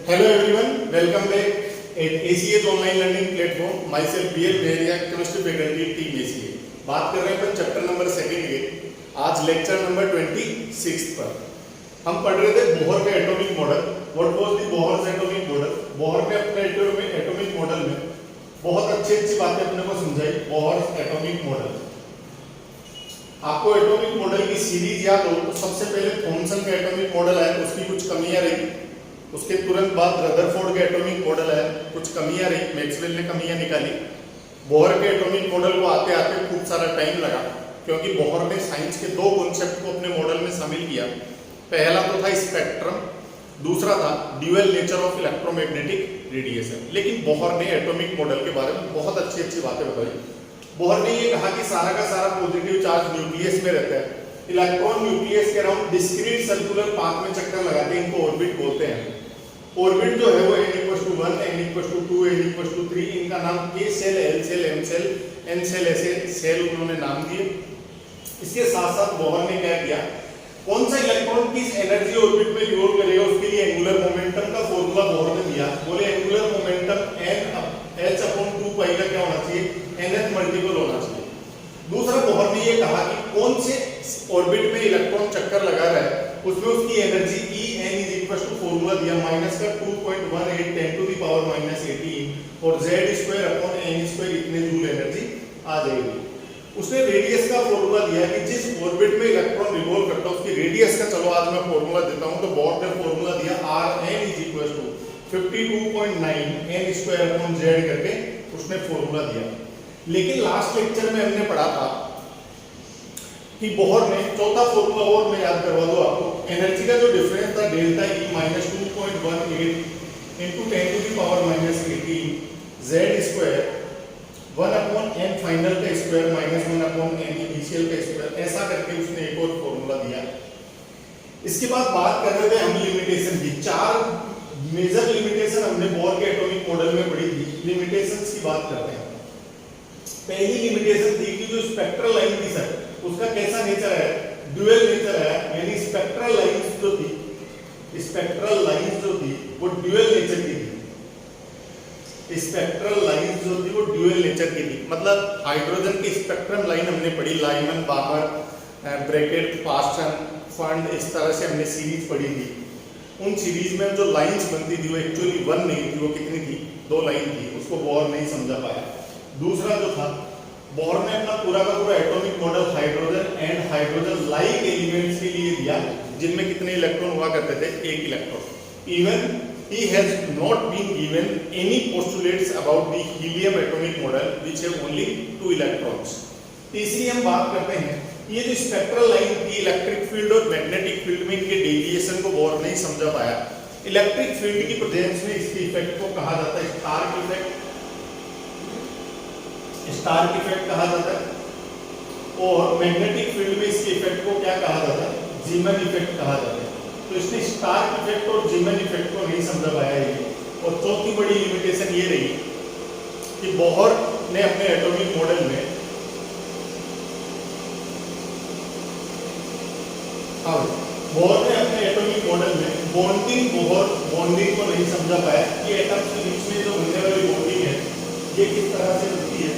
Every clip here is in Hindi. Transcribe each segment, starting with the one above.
Hello everyone, welcome back at ACH online learning platform. Myself BL Beria, chemistry faculty team ACH. बात कर रहे हैं अपन चैप्टर नंबर 2 के आज लेक्चर नंबर 26 पर हम पढ़ रहे थे बोहर का atomic model. What was the Bohr's atomic model? Bohr ने अपने एटॉमिक मॉडल में बहुत अच्छी बातें अपने को समझाई. बोहर्स एटॉमिक मॉडल, आपको एटॉमिक मॉडल की सीरीज याद हो तो सबसे पहले थॉमसन का एटॉमिक मॉडल है, उसकी कुछ कमियां रही. उसके तुरंत बाद रदरफोर्ड का एटॉमिक मॉडल है, कुछ कमियां रही, मैक्सवेल ने कमियां निकाली. बोहर के एटॉमिक मॉडल को आते आते खूब सारा टाइम लगा, क्योंकि बोहर ने साइंस के दो कॉन्सेप्ट को अपने मॉडल में शामिल किया. पहला तो था स्पेक्ट्रम, दूसरा था dual nature of electromagnetic radiation. लेकिन बोहर ने एटॉमिक मॉडल के बारे में बहुत अच्छी बातें बताई. बोहर ने ये कहा कि सारा का सारा पॉजिटिव चार्ज न्यूक्लियस में रहता है. इलेक्ट्रॉन न्यूक्लियस के अराउंड डिस्क्रीट सर्कुलर पाथ में चक्कर लगाते हैं, इनको ऑर्बिट बोलते हैं. ऑर्बिट जो है वो n=1, n=2, n=3, इनका नाम k cell, l cell, m cell, n cell, ऐसे सेल उन्होंने नाम दिए. इसके साथ साथ बोहर ने क्या किया, कौन सा इलेक्ट्रॉन किस एनर्जी ऑर्बिट में रिवॉल्व करेगा उसके लिए एंगुलर मोमेंटम का फॉर्मूला बोहर ने दिया. बोले एंगुलर मोमेंटम h/2 पाई का क्या होना चाहिए, nth मल्टीपल होना चाहिए. दूसरा बोहर ने ये कहा कि कौन से ऑर्बिट में इलेक्ट्रॉन चक्कर लगा रहा है उसमें उसकी एनर्जी फॉर्मूला दिया -2.18 10⁻18 और z²/n² इतने जूल एनर्जी आ जाएगी. उसने रेडियस का फॉर्मूला दिया कि जिस ऑर्बिट में इलेक्ट्रॉन रिवॉल्व करता है उसकी रेडियस का, चलो आज मैं फॉर्मूला देता हूं. तो बोहर ने फॉर्मूला दिया Rn 52.9 n²/z करके उसने फॉर्मूला दिया. लेकिन लास्ट लेक्चर में हमने पढ़ा था कि बोहर ने चौथा फॉर्मूला और मैं याद करवा दूं आपको. एनर्जी का जो डिफरेंस था delta E -2.18 × 10⁻18 z² 1/n final का स्क्वायर -1/n इनिशियल का स्क्वायर, ऐसा करके उसने एक और फॉर्मूला दिया. इसके बाद बात कर रहे थे हम लिमिटेशन की. 4 मेजर लिमिटेशन हमने बोहर के एटॉमिक मॉडल में पढ़ी थी. लिमिटेशंस की बात करते हैं. पहली लिमिटेशन थी कि जो स्पेक्ट्रल लाइन थी सर, उसका कैसा नेचर है, ड्यूअल नेचर है. यानी स्पेक्ट्रल लाइंस जो थी वो ड्यूअल नेचर की थी. स्पेक्ट्रल लाइंस जो थी वो ड्यूअल नेचर की थी. मतलब हाइड्रोजन की स्पेक्ट्रम लाइन हमने पढ़ी, लाइमन, बामर, ब्रैकेट, पास्टन, फंड, इस तरह से हमने सीरीज पढ़ी थी. उन सीरीज में जो लाइंस बनती थी वो एक्चुअली 1 नहीं थी, वो कितनी थी, 2 लाइन थी. उसको बोहर नहीं समझा पाया. दूसरा जो था, बोहर ने अपना पूरा का पूरा atomic model hydrogen and hydrogen like elements के लिए दिया, जिनमें कितने इलेक्ट्रॉन हुआ करते थे, 1 electron. Even he has not been given any postulates about the helium atomic model which have only 2 electrons. तीसरी हम बात करते हैं, ये जो स्पेक्ट्रल लाइन थी इलेक्ट्रिक फील्ड और मैग्नेटिक फील्ड में इनके डेविएशन को बोहर नहीं समझा पाया. इलेक्ट्रिक फील्ड की प्रेजेंस में इसके इफेक्ट को कहा जाता है स्टार्क इफेक्ट कहा जाता है. और मैग्नेटिक फील्ड में इसके इफेक्ट को क्या कहा जाता है, जीमन इफेक्ट कहा जाता है. तो इसने स्टार्क इफेक्ट और जीमन इफेक्ट को नहीं समझा पाया ये. और चौथी बड़ी लिमिटेशन ये रही कि बोहर ने अपने एटॉमिक मॉडल में बॉन्डिंग को नहीं समझा पाया कि एटम्स के बीच में जो बनने वाली बॉन्डिंग है ये किस तरह से होती है.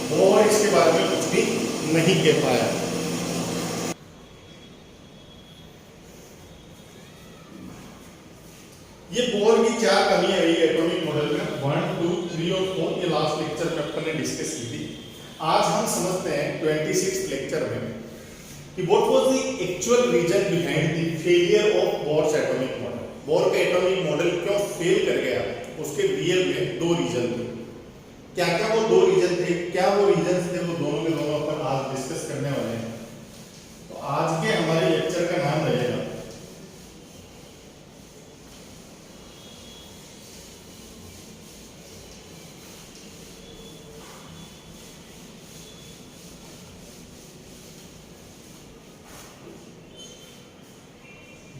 बोहर इसके बारे में कुछ भी नहीं कह पाया. ये बोहर की 4 कमियां रही एटॉमिक मॉडल में. 1, 2, 3 और 4 ये लास्ट लेक्चर में अपन ने डिस्कस की थी. आज हम समझते हैं 26th लेक्चर में कि what was the actual reason behind the failure of Bohr's atomic model. Bohr का एटॉमिक मॉडल क्यों फेल कर गया, उसके रियल में 2 रीजन थे. क्या वो 2 रीजन थे, क्या वो रीजन थे, वो दोनों के दोनों अपन आज डिस्कस करने वाले हैं. तो आज के हमारे लेक्चर का नाम रहेगा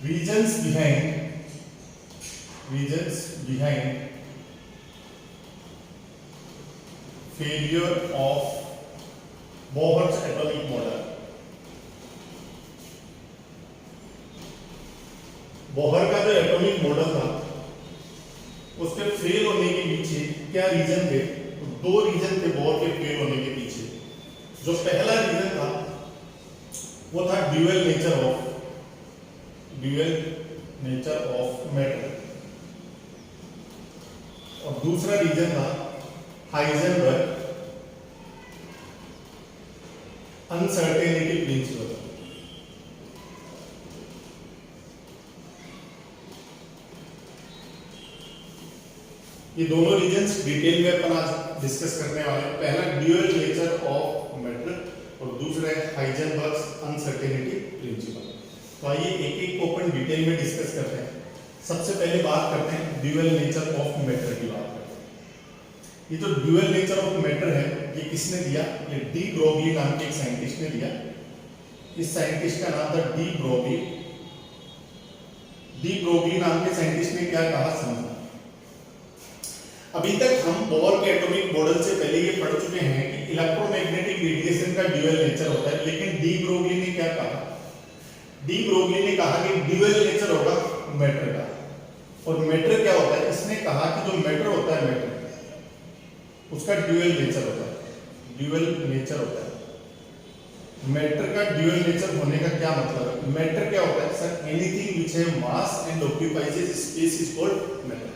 reasons behind failure of Bohr's atomic model. Bohr का जो एटॉमिक मॉडल था उसके फेल होने के पीछे क्या रीजन थे? तो दो रीजन थे बोर के फेल होने के पीछे। जो पहला रीजन था वो था ड्यूअल नेचर ऑफ मैटर, और दूसरा रीजन था हाइजेनबर्ग अनसर्टेनिटी प्रिंसिपल। ये दोनों रीजन्स डिटेल में अपन आज डिस्कस करने वाले हैं। पहला ड्यूअल नेचर ऑफ मैटर और दूसरा है हाइजेनबर्ग्स अनसर्टेनिटी प्रिंसिपल। तो आइए एक एक को अपन डिटेल में डिस्कस करते हैं। सबसे पहले बात करते हैं ड्यूअल नेचर ऑफ मैटर की बात करते हैं। ये जो ड्यूअल नेचर ऑफ मैटर है ये किसने दिया? ये डी ब्रोगली नाम के एक साइंटिस्ट ने दिया। इस साइंटिस्ट का नाम था डी ब्रोगली। डी ब्रोगली नाम के साइंटिस्ट ने क्या कहा समझना। अभी तक हम बोर के एटॉमिक मॉडल से पहले ये पढ़ चुके हैं कि इलेक्ट्रोमैग्नेटिक रेडिएशन का ड्यूअल नेचर होता है, लेकिन डी ब्रोगली ने क्या कहा? डी ब्रोगली ने कहा कि ड्यूअल नेचर होगा मैटर का। और मैटर क्या होता है? इसने कहा कि जो मैटर होता है मैटर उसका ड्यूअल नेचर होता है। ड्यूअल नेचर होता है मैटर का। ड्यूअल नेचर होने का क्या मतलब है? मैटर क्या होता है sir? Anything which have mass and occupies space is called matter.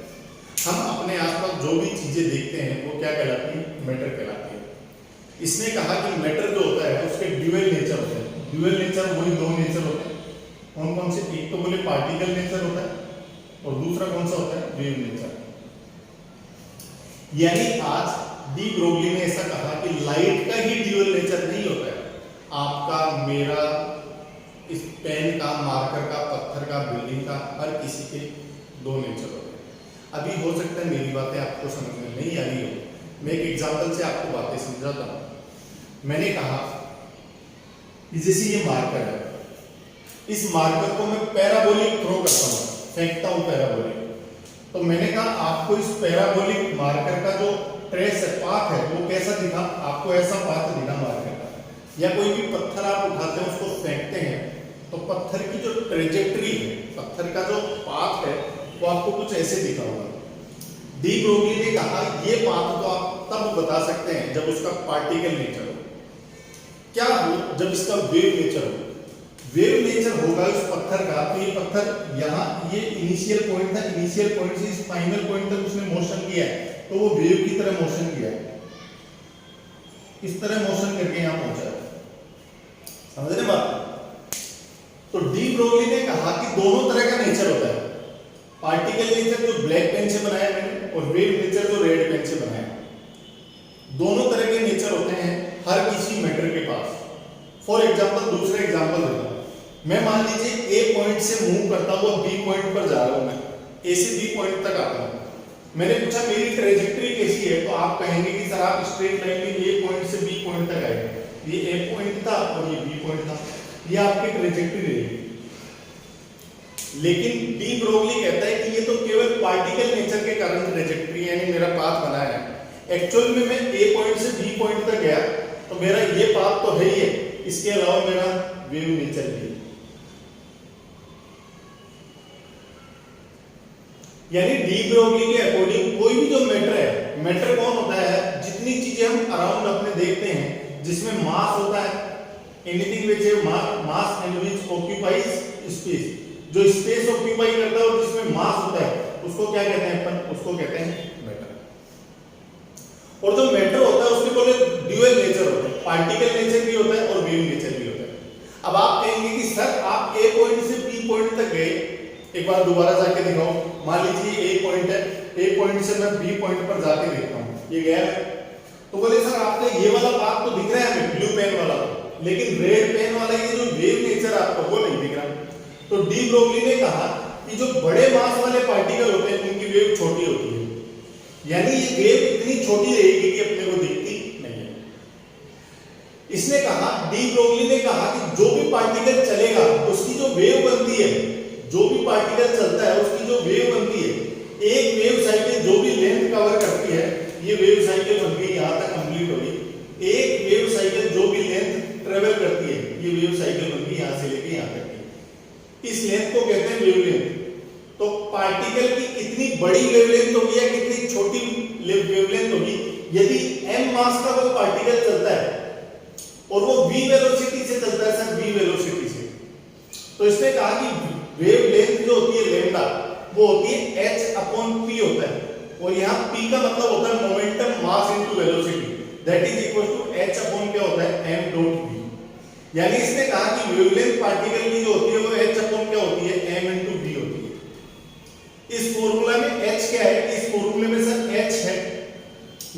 हम अपने आसपास जो भी चीजें देखते हैं वो क्या कहलाती है? मैटर कहलाती है। इसने कहा कि मैटर जो होता है उसके ड्यूअल नेचर होते हैं। ड्यूअल नेचर वही दो नेचर होते हैं। कौन कौन से? एक तो बोले पार्टिकल नेचर होता है और दूसरा कौन सा होता है? Wave nature. यानी आज डी ब्रोगली ने ऐसा कहा कि लाइट का ही ड्यूअल नेचर नहीं होता है। आपका, मेरा, इस पेन का, मार्कर का, पत्थर का, बिल्डिंग का, हर किसी के दो नेचर होते हैं। अभी हो सकता है मेरी बातें आपको समझ में नहीं आ रही हो, मैं एक एग्जांपल से आपको बातें समझाता हूं। मैंने कहा कि जैसे ये मार्कर है, इस मार्कर को मैं पैराबोलिक थ्रो करता हूं, फेंकता हूं पैराबोलिक। तो मैंने कहा आपको इस पैराबोलिक मार्कर का जो ट्रेस है, पाथ है, वो कैसा दिखा? आपको ऐसा पाथ दिखा मार्कर का। या कोई भी पत्थर आप उठाते हैं उसको फेंकते हैं तो पत्थर की जो ट्रेजेक्टरी है, पत्थर का जो पाथ है वो आपको कुछ ऐसे दिखा होगा। डी ब्रोगली ने कहा ये पाथ तो आप तब बता सकते हैं जब उसका पार्टिकल नेचर हो। क्या हो? जब इसका वेव नेचर हो। वेव नेचर होगा इस पत्थर का, तो ये पत्थर यहाँ, ये इनिशियल पॉइंट था, इनिशियल पॉइंट से इस फाइनल पॉइंट तक उसने मोशन किया है, तो वो वेव की तरह मोशन किया है, इस तरह मोशन करके यहाँ पहुंचा है। समझ रहे बात? तो डी ब्रोगली ने कहा कि दोनों तरह का नेचर होता है। पार्टिकल नेचर जो ब्लैक पेन से बनाया मैंने, और वेव नेचर जो रेड पेन से बनाया, दोनों तरह के नेचर होते हैं हर किसी मैटर के पास। फॉर एग्जांपल, दूसरा एग्जांपल देता हूं। मैं मान लीजिए ए पॉइंट से मूव करता हुआ बी पॉइंट पर जा रहा हूं, मैं ए से बी पॉइंट तक आता हूं। मैंने पूछा मेरी ट्रेजेक्टरी कैसी है, तो आप कहेंगे कि सर आप स्ट्रेट लाइन में ए पॉइंट से बी पॉइंट तक आए, ये ए पॉइंट था और ये बी पॉइंट था, ये आपकी ट्रेजेक्टरी रहेगी। लेकिन डी ब्रोगली कहता है कि ये तो केवल पार्टिकल नेचर के कारण ट्रेजेक्टरी यानी मेरा पाथ बना है। एक्चुअल में मैं ए पॉइंट से बी पॉइंट तक गया तो मेरा ये पाथ तो है ही है, इसके अलावा मेरा वेव नेचर भी है। यानी डी ब्रोगली के अकॉर्डिंग कोई भी जो मैटर है, मैटर कौन होता है? जितनी चीजें हम अराउंड अपने देखते हैं जिसमें मास होता है, anything which have mass and which occupies space, जो स्पेस ऑक्यूपाई करता है और जिसमें मास होता है उसको क्या कहते हैं? अपन उसको कहते हैं मैटर। और जो मैटर होता है उसके बोले ड्यूअल नेचर होता है, पार्टिकल नेचर भी होता है और वेव नेचर भी होता है। अब आप कहेंगे कि सर आप ए पॉइंट से बी पॉइंट तक गए, एक बार दोबारा जाके दिखाओ। मान लीजिए ए पॉइंट है, ए पॉइंट से मैं बी पॉइंट पर जाके देखता हूं, ये गया है। तो बोले सर आपने ये वाला पाथ तो दिख रहा है हमें, ब्लू पेन वाला, लेकिन रेड पेन वाला ये जो वेव नेचर आपको वो नहीं दिख रहा। तो डी ब्रोगली ने कहा कि जो बड़े मास वाले पार्टिकल होते हैं उनकी वेव छोटी होती है, यानी ये वेव इतनी छोटी रहेगी कि अपने को दिखती नहीं है। इसने कहा, डी ब्रोगली ने कहा कि जो भी पार्टिकल चलेगा उसकी जो वेव बनती है, जो भी पार्टिकल चलता है उसकी जो वेव बनती है, एक वेव साइकिल जो भी लेंथ कवर करती है, ये वेव साइकिल बन गई, यहां तक कंप्लीट हो गई। एक वेव साइकिल जो भी लेंथ ट्रेवल करती है, ये वेव साइकिल बन गई यहां से लेके यहां तक। इस लेंथ को कहते हैं वेवलेंथ। तो पार्टिकल की कितनी बड़ी वेवलेंथ होगी या कितनी छोटी वेवलेंथ होगी। यदि m मास का कोई पार्टिकल चलता है और वो v वेलोसिटी से चलता है सर, v वेलोसिटी से, तो इसने कहा कि वेवलेंथ जो होती है लैम्डा वो होती है h अपॉन p होता है, और यहाँ p का मतलब होता है momentum mass into velocity, that is equal to h upon क्या होता है m डॉट v। यानी इसने कहा कि वेवलेंथ पार्टिकल की जो होती है वो h अपॉन क्या होती है m इनटू v होती है। इस फॉर्मूला में h क्या है, इस फॉर्मूले में सर h है,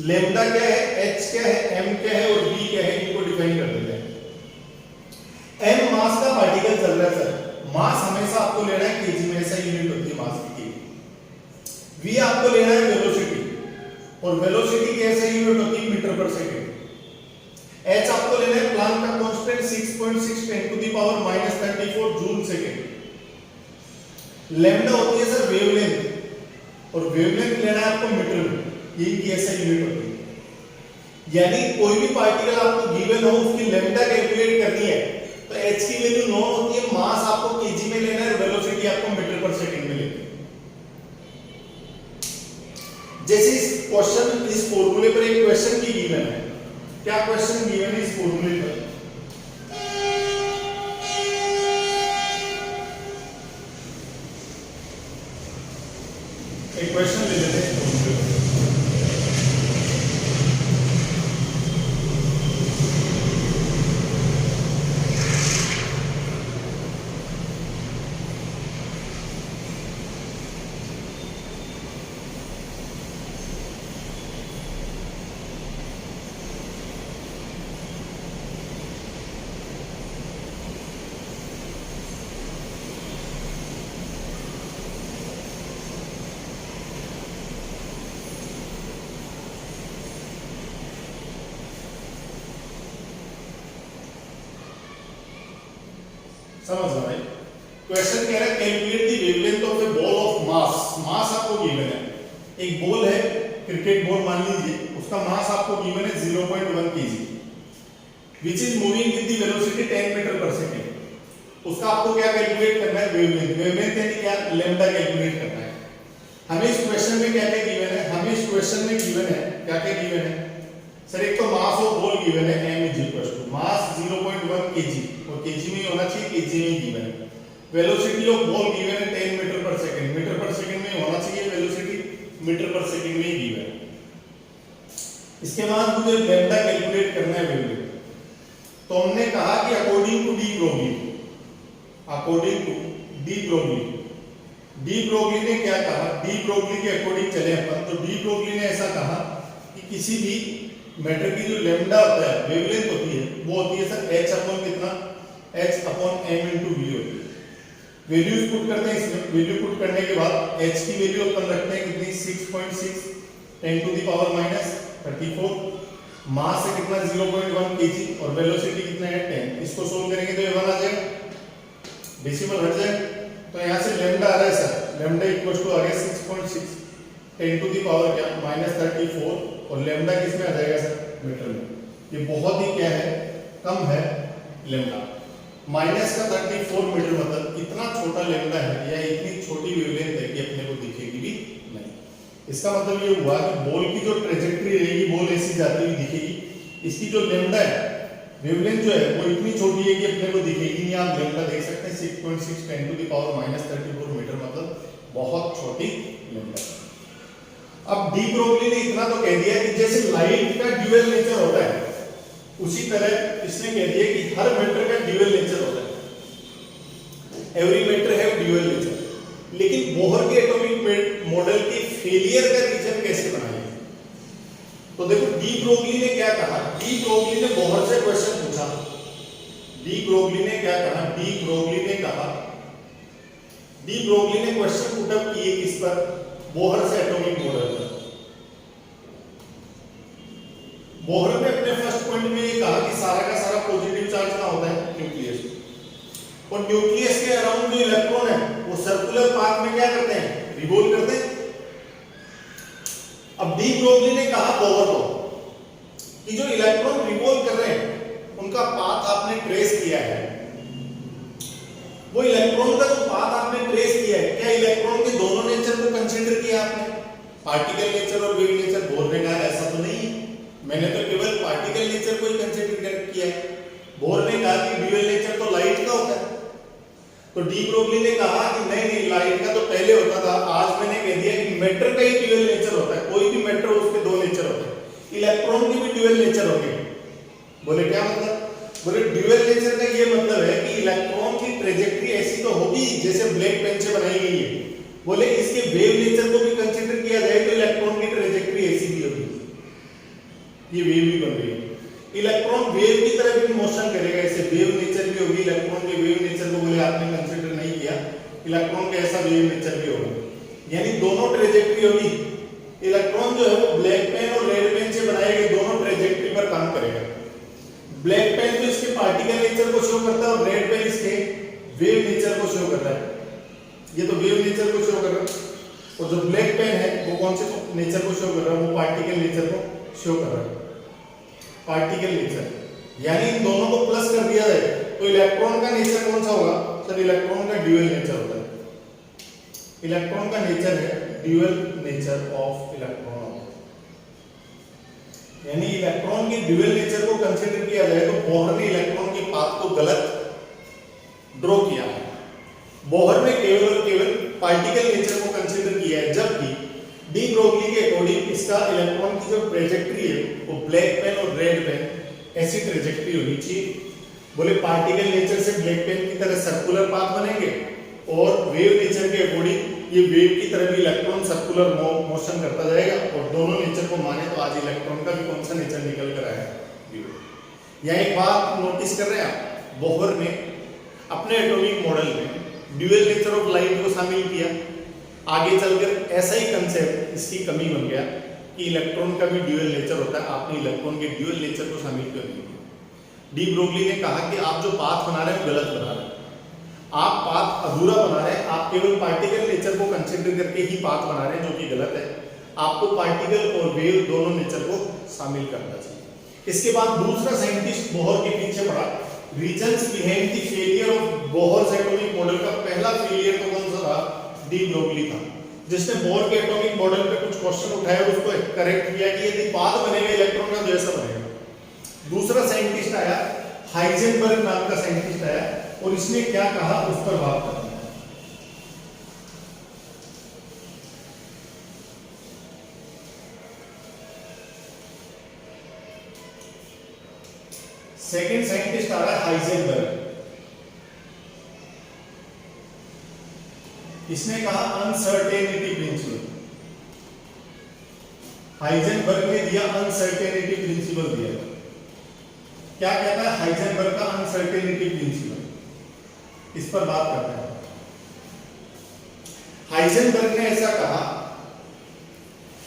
लैम्डा क्या है, h क्या है, m क्या है और v क्या है, इनको डिफाइन कर देते हैं। m मास का पार्टिकल चल रहा है सर, मास हमेशा आपको लेना है केजी में, ऐसा यूनिट होती है मास की। v आपको लेना है वेलोसिटी, और वेलोसिटी की ऐसा यूनिट होती है मीटर पर सेकंड। h आपको लेना है प्लांक का constant 6.6 10 to the power -34 joule second. Lambda होती है सर वेवलेंथ, और वेवलेंथ लेना है आपको मीटर में, ये की ऐसा यूनिट होती है। यानी कोई भी पार्टिकल आपको गिवन हो उसकी लैम्डा कैलकुलेट करनी है तो h की वैल्यू नॉन होती है, मास आपको केजी में लेना है, वेलोसिटी आपको मीटर पर सेकंड में लेनी है। जैसे इस क्वेश्चन, इस फॉर्मूले पर एक क्वेश्चन की गिवन है, क्या क्वेश्चन गिवन है इस फॉर्मूले पर, एक क्वेश्चन ले लेते हैं फॉर्मूले पर। समझ रहे हैं? क्वेश्चन कह रहा है calculate the wavelength of a ball of mass. Mass आपको गिवन है, एक बॉल है, क्रिकेट बॉल मान लीजिए, उसका मास आपको गिवन है 0.1 kg, which is moving with the velocity 10 metre पर सेकंड। उसका आपको क्या कैलकुलेट करना है, वेवलेंथ। वेवलेंथ यानी क्या, लैम्डा कैलकुलेट करना है। हमें इस क्वेश्चन में क्या क्या गिवन है, हमें इस क्वेश्चन में गिवन है क्या क्या गिवन है सर, एक तो मास ऑफ बॉल गिवन है m is equal to mass 0.1 kg, और kg में होना चाहिए, kg में गिवन है। वेलोसिटी ऑफ बॉल गिवन है 10 मीटर पर सेकंड, मीटर पर सेकंड में होना चाहिए, वेलोसिटी मीटर पर सेकंड में ही गिवन है। इसके बाद मुझे लैम्डा कैलकुलेट करना है वेवलेंथ। तो हमने कहा कि according to de Broglie, according to de Broglie, de Broglie ने क्या कहा, डी ब्रोगली के अकॉर्डिंग चले अपन, तो डी ब्रोगली ने ऐसा कहा कि किसी भी मैटर की जो लैम्डा होता है, वेवलेंथ होती है, वो होती है सर h अपॉन कितना, h upon m into v होती है। वैल्यूज पुट करते हैं इसमें, वैल्यू पुट करने के बाद h की वैल्यू अपन रखते हैं कितनी 6.6 10 टू द पावर -34, मास है कितना 0.1 kg, और वेलोसिटी कितना है 10। इसको सोल्व करेंगे तो ये 1 आ जाएगा, डेसिमल हट जाए, तो यहाँ से लैम्डा आ रहा है सर, लैम्डा इक्वल टू आ गया 6.6 10 टू द पावर क्या -34, और लैम्डा किस में आ जाएगा सर, मीटर में। ये बहुत ही क्या है, कम है लैम्डा, माइनस का 34 मीटर, मतलब इतना छोटा लैम्डा है या इतनी छोटी वेवलेंथ है कि अपने को दिखेगी भी नहीं। इसका मतलब ये हुआ कि बॉल की जो ट्रेजेक्टरी रहेगी, बॉल ऐसी जाती हुई दिखेगी, इसकी जो लैम्डा है, वेवलेंथ जो है वो इतनी छोटी है कि अपने को दिखेगी नहीं। आप लैम्डा देख सकते हैं 6.6 10 टू द पावर -34 मीटर, मतलब बहुत छोटी लैम्डा। अब डी ब्रोगली ने इतना तो कह दिया कि जैसे लाइट का ड्यूअल नेचर होता है, उसी तरह इसने कह दिया कि हर मैटर का ड्यूअल नेचर होता है, every matter have dual nature. लेकिन बोहर के एटॉमिक मॉडल के फेलियर का रीजन कैसे बनाया, तो देखो डी ब्रोगली ने क्या कहा, डी ब्रोगली ने बोहर से क्वेश्चन पूछा, डी ब्रोगली ने क्या कहा, डी ब्रोगली ने कहा, डी ब्रोगली ने क्वेश्चन पुट अप किए किस पर, बोहर से एटॉमिक मॉडल पर। बोहर ने अपने फर्स्ट पॉइंट में ये कहा कि सारा का सारा पॉजिटिव चार्ज का होता है न्यूक्लियस, और न्यूक्लियस के अराउंड जो इलेक्ट्रॉन है वो सर्कुलर पाथ में क्या करते हैं, रिवॉल्व करते हैं। अब डी ब्रोगली ने कहा बोहर को कि जो इलेक्ट्रॉन रिवॉल्व कर रहे हैं उनका पाथ आपने ट्रेस किया है, वो इलेक्ट्रॉन का जो पाथ आपने ट्रेस किया है, क्या इलेक्ट्रॉन के दोनों ने पार्टिकल नेचर और वेव नेचर बोर ने कहा ऐसा तो नहीं है, मैंने तो केवल पार्टिकल नेचर को ही कंसीडर किया है। बोर ने कहा कि ड्यूअल नेचर तो लाइट का होता है, तो डी ब्रोगली ने कहा कि नहीं लाइट का तो पहले होता था, आज मैंने कह दिया कि मैटर का ही ड्यूअल नेचर होता है, कोई भी मैटर उसके दो नेचर होते हैं, इलेक्ट्रॉन के भी ड्यूअल नेचर होंगे। बोले क्या मतलब? बोले ड्यूअल नेचर का ये मतलब है कि इलेक्ट्रॉन की ट्रेजेक्टरी ऐसी तो होगी जैसे ब्लैक पेन से बनाई गई है। बोले इसके वेव नेचर को भी कंसीडर किया जाए तो इलेक्ट्रॉन की ट्रेजेक्टरी ऐसी भी होगी, ये वेव भी बन रही है। इलेक्ट्रॉन वेव की तरह भी मोशन करेगा, ऐसे वेव नेचर भी होगी इलेक्ट्रॉन के वेव नेचर को। बोले आपने कंसीडर नहीं किया, इलेक्ट्रॉन का ऐसा वेव नेचर भी होगा, यानी दोनों ट्रेजेक्टरी होगी। इलेक्ट्रॉन जो है वो ब्लैक पेन और रेड पेन से बनाए गए दोनों ट्रेजेक्टरी पर काम करेगा। ब्लैक पेन तो इसके पार्टिकल नेचर को शो करता है और रेड पेन इसके वेव नेचर को शो करता है। ये तो वेव नेचर को शो कर रहा है, और जो ब्लैक पेन है वो कौन से नेचर को शो कर रहा है? वो पार्टिकल नेचर को शो कर रहा है, पार्टिकल नेचर। यानी इन दोनों को प्लस कर दिया जाए तो इलेक्ट्रॉन का नेचर कौन सा होगा? सर इलेक्ट्रॉन का ड्यूअल नेचर होता है। इलेक्ट्रॉन का नेचर है ड्यूअल नेचर ऑफ इलेक्ट्रॉन, यानी इलेक्ट्रॉन के ड्यूअल नेचर को कंसीडर किया जाए तो बोहर ने इलेक्ट्रॉन के पाथ को गलत ड्रॉ किया है। बोहर ने केवल और केवल पार्टिकल नेचर को कंसीडर किया है, जबकि डी ब्रोगली के अकॉर्डिंग इसका इलेक्ट्रॉन की जो ट्रेजेक्टरी है वो ब्लैक पेन और रेड पेन ऐसी ट्रेजेक्टरी होनी चाहिए। बोले पार्टिकल नेचर से ब्लैक पेन की तरह सर्कुलर पाथ बनेंगे, और वेव नेचर के अकॉर्डिंग ये वेव की तरह भी इलेक्ट्रॉन सर्कुलर मोशन करता जाएगा। और दोनों नेचर को माने तो आज इलेक्ट्रॉन का भी कौन सा नेचर निकल कर आया है। यहाँ एक बात नोटिस कर रहे हैं आप, बोहर ने अपने एटॉमिक मॉडल में ड्यूअल नेचर ऑफ लाइट को शामिल किया। आगे चलकर ऐसा ही कंसेप्ट इसकी कमी बन गया कि इलेक्ट्रॉन का भी ड्यूअल नेचर होता है, आपने इलेक्ट्रॉन के ड्यूअल नेचर को शामिल क्यों नहीं किया? डी ब्रोगली ने कहा कि आप जो पाथ बना रहे हैं गलत बना रहे हैं, आप पाथ अधूरा बना रहे हैं, आप केवल पार्टिकल नेचर को कंसीडर करके ही पाथ बना रहे हैं, जो कि गलत है। आपको पार्टिकल और वेव दोनों नेचर को शामिल करना चाहिए। इसके बाद दूसरा साइंटिस्ट बोहर के पीछे पड़ा। Reasons behind the failure of Bohr's atomic model का पहला फेलियर तो कौन सा था? डी ब्रोगली था, जिसने बोहर के एटॉमिक मॉडल पे कुछ क्वेश्चन उठाए और उसको करेक्ट किया कि यदि पाथ बनेगा इलेक्ट्रॉन का तो ऐसा बनेगा। दूसरा साइंटिस्ट आया, हाइजेनबर्ग नाम का साइंटिस्ट आया, और इसने क्या कहा उस पर बात करते हैं। सेकंड साइंटिस्ट आ रहा है हाइजेनबर्ग। इसने कहा अनसर्टेनिटी प्रिंसिपल। हाइजेनबर्ग ने दिया अनसर्टेनिटी प्रिंसिपल दिया। क्या कहता है हाइजेनबर्ग का अनसर्टेनिटी प्रिंसिपल? इस पर बात करते हैं। हाइजेनबर्ग ने ऐसा कहा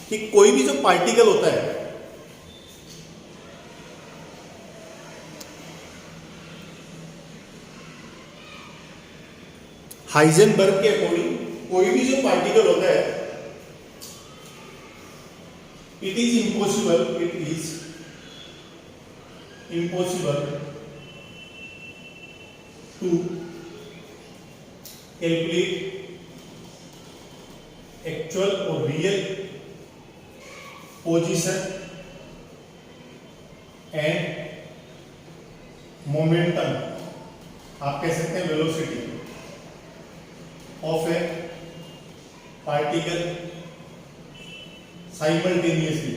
कि कोई भी जो पार्टिकल होता है हाइजेनबर्ग के अकॉर्डिंग कोई भी जो पार्टिकल होता है it is impossible to calculate actual और रियल पोजीशन एंड मोमेंटम, आप कह सकते हैं velocity of a particle simultaneously।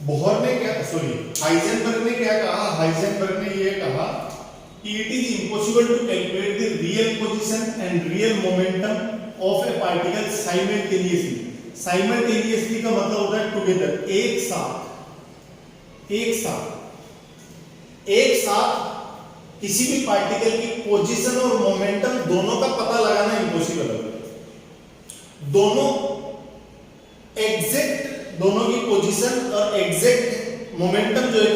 Bohr ने क्या हाइजेनबर्ग ने क्या कहा? हाइजेनबर्ग ने यह कहा कि it is impossible to calculate the real position and real momentum of a particle simultaneously. Simultaneously का मतलब होता है टुगेदर, एक साथ किसी भी पार्टिकल की पोजीशन और मोमेंटम दोनों का पता लगाना इम्पॉसिबल है। दोनों एग्जैक्ट, दोनों की पोजीशन और एग्जैक्ट मोमेंटम जो है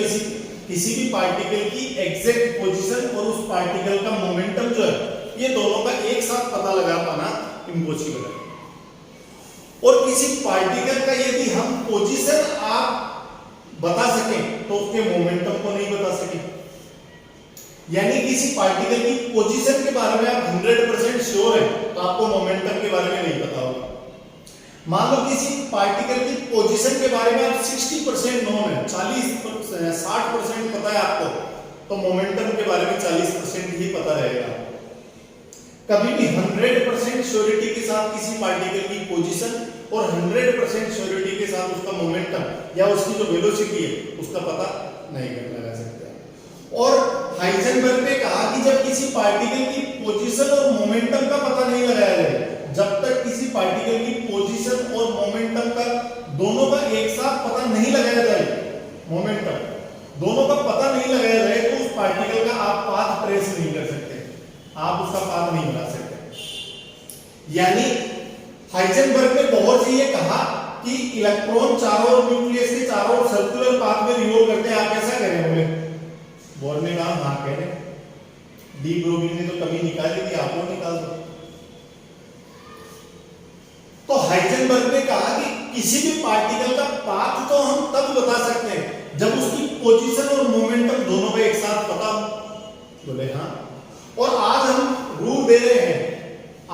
किसी भी पार्टिकल की एग्जैक्ट पोजीशन और उस पार्टिकल का मोमेंटम जो है ये दोनों का एक साथ पता लगा पाना इम्पॉसिबल है। और किसी पार्टिकल का यदि हम पोजीशन आप बता सकें तो उसके मोमेंटम को नहीं बता सके। यानी किसी पार्टिकल की पोजीशन के बारे में आप 100% श्योर है तो आपको मोमेंटम के बारे में नहीं पता होगा। मान लो किसी पार्टिकल की पोजीशन के बारे में आप 60% नोन है, 60% पता है आपको, तो मोमेंटम के बारे में 40% ही पता रहेगा। कभी भी 100% श्योरिटी के साथ किसी पार्टिकल की पोजीशन और 100% श्योरिटी के साथ उसका मोमेंटम या उसकी जो वेलोसिटी है उसका पता नहीं लगा सकते। और हाइजेनबर्ग ने कहा कि जब किसी पार्टिकल की पोजीशन और मोमेंटम का पता नहीं लगाया जाए, जब तक किसी पार्टिकल की पोजीशन और मोमेंटम का दोनों का एक साथ पता नहीं लगाया जाए, मोमेंटम दोनों का पता नहीं लगाया जाए, तो उस पार्टिकल का आप पाथ ट्रेस नहीं कर सकते, आप उसका पाथ नहीं बना सकते। यानी हाइजेनबर्ग ने बोहर से ये कहा कि इलेक्ट्रॉन चारों ओर न्यूक्लियस के चारों ओर सर्कुलर पाथ में रिवॉल्व करते हैं, आप कैसा करें बोले? बोहर ने कहा हाँ कह रहे। डी ब्रोगली ने तो कभी निकाली थी, आप लोग निकाल दो। तो हाइजेनबर्ग ने कहा कि किसी भी पार्टिकल का पाथ तो हम तब बता सकते हैं जब उसकी पोजीशन और मोमेंटम दोनों का एक साथ पता हो। बोले हाँ। और आज हम रूल दे रहे हैं,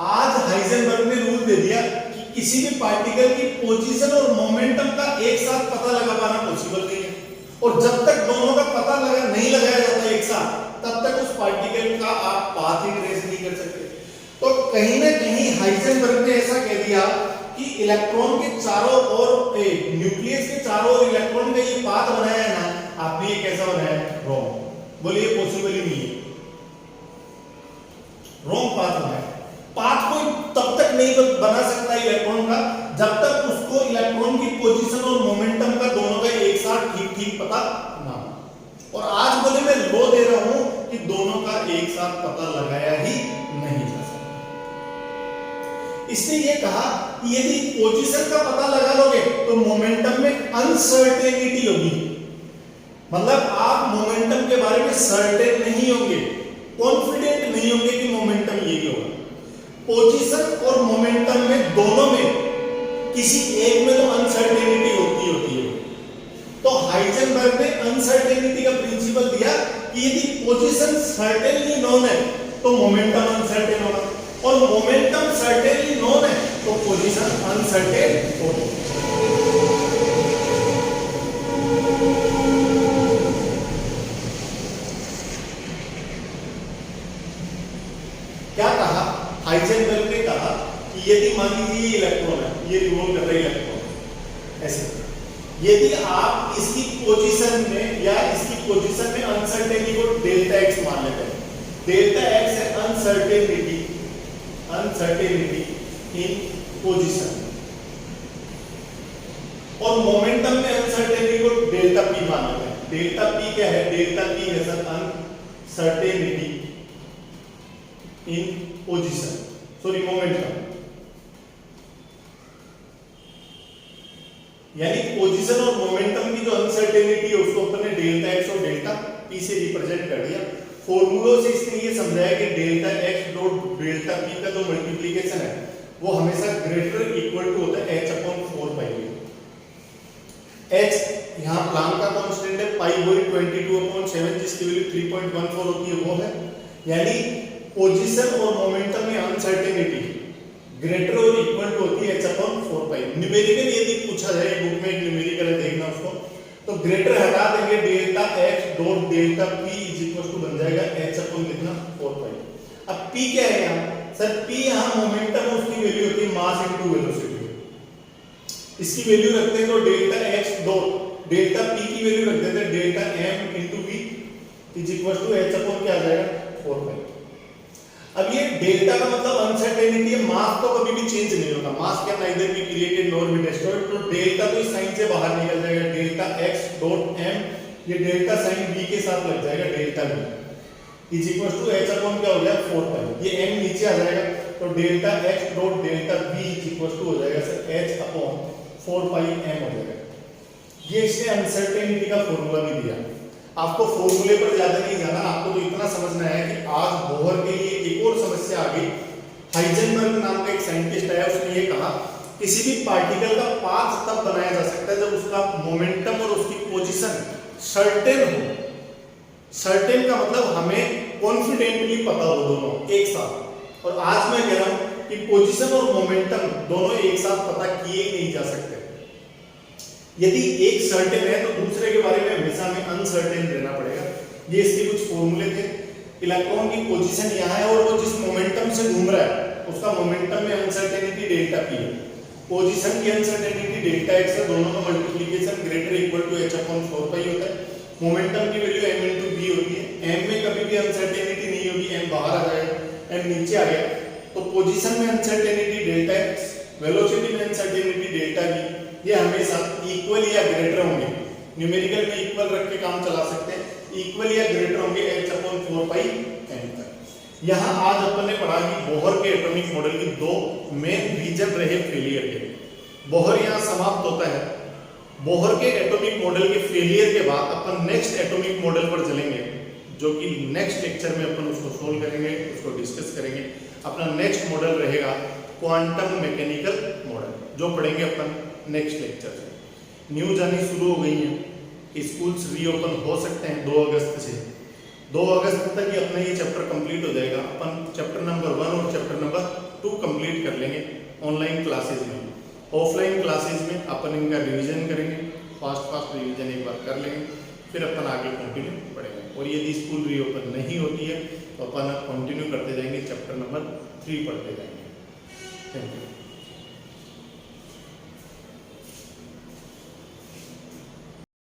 आज हाइजेनबर्ग ने रूल दे दिया कि किसी भी पार्टिकल की पोजीशन और मोमेंटम का एक साथ पता लगा पाना पॉसिबल नहीं है, और जब तक दोनों का पता नहीं लगाया जाता एक साथ, तब तक उस पार्टिकल का आप पाथ ही ट्रेस नहीं कर सकते। तो कहीं ना कहीं हाइजेनबर्ग ने ऐसा कह दिया कि इलेक्ट्रॉन के चारों ओर, न्यूक्लियस के चारों ओर इलेक्ट्रॉन का ये पाथ बनाया है ना, आपने ये कैसा बनाया? रॉन्ग। बोलिए पॉसिबल ही नहीं है, रॉन्ग पाथ बनाया। पाथ कोई तब तक नहीं बना सकता इलेक्ट्रॉन का जब तक उसको इलेक्ट्रॉन की पोजीशन और मोमेंटम का दोनों का एक साथ ठीक ठीक पता ना हो। और आज बोले मैं लो दे रहा हूं कि दोनों का एक साथ पता लगाया ही नहीं जा सकता। इसने ये कहा कि यदि पोजीशन का पता लगा लोगे तो मोमेंटम में अनसर्टेनिटी होगी, मतलब आप मोमेंटम के बारे में सर्टेन नहीं होंगे, कॉन्फिडेंट नहीं होंगे कि मोमेंटम यही होगा। पोजीशन और मोमेंटम में दोनों में किसी एक में तो अनसर्टेनिटी होती है। तो हाइजेनबर्ग ने अनसर्टेनिटी का प्रिंसिपल दिया कि यदि पोजीशन सर्टेनली नोन है तो मोमेंटम अनसर्टेन होगा, और मोमेंटम सर्टेनली नोन है तो पोजीशन अनसर्टेन होगी। क्या कहा हाइजेनबर्ग ने? कहा कि यदि मान लीजिए ये इलेक्ट्रॉन है, ये रिवॉल्व कर रहा है इलेक्ट्रॉन ऐसे, यदि आप इसकी पोजीशन में या इसकी पोजीशन में अनसर्टेनिटी को डेल्टा एक्स मान लेते हैं, डेल्टा एक्स है अनसर्टेनिटी इन पोजीशन, और मोमेंटम में अनसर्टेनिटी को डेल्टा पी मान लेते हैं। डेल्टा पी क्या है? डेल्टा पी है सर अनसर्टेनिटी इन पोजीशन, सॉरी मोमेंटम, यानी पोजीशन और मोमेंटम की जो अनसर्टेनिटी है उसको अपन ने डेल्टा एक्स और डेल्टा पी से रिप्रेजेंट कर दिया। फॉर्मूलों से इसने ये समझाया कि delta x dot delta P का जो मल्टीप्लिकेशन है वो हमेशा ग्रेटर इक्वल टू होता है h अपॉन 4 पाई। h यहाँ प्लांक का कांस्टेंट है, पाई बोरी 22/7 जिसकी वैल्यू 3.14 होती है वो है। यानी पोजीशन और मोमेंटम में अनसर्टेनिटी ग्रेटर और इक्वल टू होती है h अपॉन 4 पाई। न्यूमेरिकल यदि पूछा जाए, बुक में एक न्यूमेरिकल है, देखना उसको, तो ग्रेटर हटा देंगे, delta x dot delta p is equal to बन जाएगा h अपॉन कितना 4 पाई। अब p क्या है यहाँ? सर p यहाँ मोमेंटम उसकी वैल्यू होती है मास इनटू वेलोसिटी, इसकी वैल्यू रखते हैं तो delta x dot delta p की वैल्यू रख देते हैं delta m into v is equal to h upon क्या आ जाएगा 4 पाई। अब ये डेल्टा का मतलब अनसर्टेनिटी है, मास तो कभी भी चेंज नहीं होगा, मास क्या neither be created nor be destroyed, तो डेल्टा तो इस साइन से बाहर निकल जाएगा, डेल्टा x डॉट m ये डेल्टा साइन b के साथ लग जाएगा, delta b is equal to h upon क्या हो गया 4 पाई, ये m नीचे आ जाएगा तो delta x dot delta b is equal to हो जाएगा sir h upon 4 pi m हो जाएगा। ये इसने अनसर्टेनिटी का फॉर्मूला भी दिया। आपको फॉर्मूले पर ज्यादा नहीं जाना, आपको तो इतना समझना है कि आज बोहर के लिए एक और समस्या आ गई। हाइजेनबर्ग नाम का एक साइंटिस्ट आया, उसने ये कहा किसी भी पार्टिकल का पाथ तब बनाया जा सकता है जब उसका मोमेंटम और उसकी पोजीशन सर्टेन हो। सर्टेन का मतलब हमें कॉन्फिडेंटली पता हो दोनों एक साथ। और आज मैं कह रहा हूं कि पोजीशन और मोमेंटम दोनों एक साथ पता किए नहीं जा सकते। यदि एक सर्टेन है तो दूसरे के बारे में हमेशा हमें अनसर्टेन रहना पड़ेगा। ये इसके कुछ फॉर्मूले थे। इलेक्ट्रॉन की पोजीशन यहाँ है और वो जिस मोमेंटम से घूम रहा है उसका मोमेंटम में अनसर्टेनिटी डेल्टा पी है। पोजीशन की अनसर्टेनिटी डेल्टा एक्स है, दोनों का multiplication greater equal to h upon 4 pi होता है। मोमेंटम की वैल्यू m इनटू b होती है। m में कभी भी अनसर्टेनिटी नहीं होगी, m बाहर आ जाएगा, m नीचे आ गया तो पोजीशन में अनसर्टेनिटी डेल्टा x, वेलोसिटी में अनसर्टेनिटी डेल्टा v, ये हमेशा इक्वल या ग्रेटर होंगे। न्यूमेरिकल में इक्वल रख के काम चला सकते हैं, इक्वल या ग्रेटर होंगे h अपॉन 4 पाई m तक। यहाँ आज अपन ने पढ़ा कि बोहर के एटॉमिक मॉडल की दो मेन रीजन रहे फेलियर के। बोहर यहाँ समाप्त होता है। बोहर के एटॉमिक मॉडल के फेलियर के बाद अपन नेक्स्ट एटॉमिक मॉडल पर चलेंगे, जो कि नेक्स्ट लेक्चर में अपन उसको सोल्व करेंगे, उसको डिस्कस करेंगे। अपना नेक्स्ट मॉडल रहेगा क्वांटम मैकेनिकल मॉडल, जो पढ़ेंगे अपन नेक्स्ट लेक्चर से। न्यूज आनी शुरू हो गई है, स्कूल्स रीओपन हो सकते हैं 2 अगस्त से। 2 अगस्त तक ही अपना ये चैप्टर कंप्लीट हो जाएगा। अपन चैप्टर नंबर 1 और चैप्टर नंबर 2 कंप्लीट कर लेंगे ऑनलाइन क्लासेज में। ऑफलाइन क्लासेज में अपन इनका रिवीजन करेंगे, फास्ट रिवीजन एक बार कर लेंगे, फिर अपन आगे कंटिन्यू पढ़ेंगे। और यदि स्कूल रीओपन नहीं होती है तो अपन कंटिन्यू करते जाएंगे, चैप्टर नंबर 3 पढ़ते जाएंगे। Thank you.